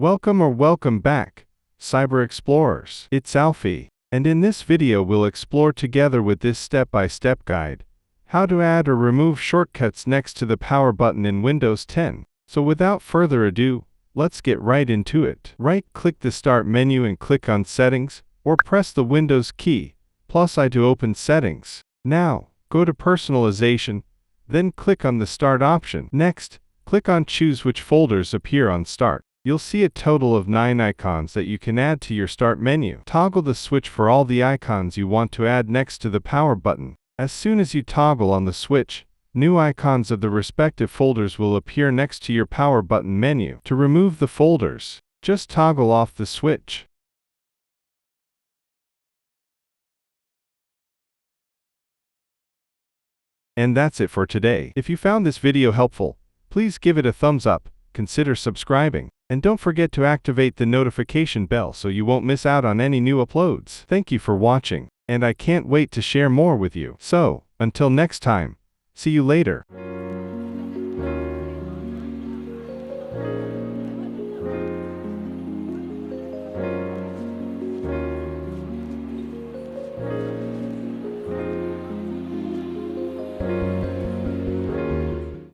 Welcome back, Cyber Explorers. It's Alfie, and in this video we'll explore together with this step-by-step guide how to add or remove shortcuts next to the power button in Windows 10. So without further ado, let's get right into it. Right-click the Start menu and click on Settings, or press the Windows key, +I to open Settings. Now, go to Personalization, then click on the Start option. Next, click on Choose which folders appear on Start. You'll see a total of 9 icons that you can add to your Start menu. Toggle the switch for all the icons you want to add next to the power button. As soon as you toggle on the switch, new icons of the respective folders will appear next to your power button menu. To remove the folders, just toggle off the switch. And that's it for today. If you found this video helpful, please give it a thumbs up, consider subscribing, and don't forget to activate the notification bell so you won't miss out on any new uploads. Thank you for watching, and I can't wait to share more with you. So, until next time, see you later.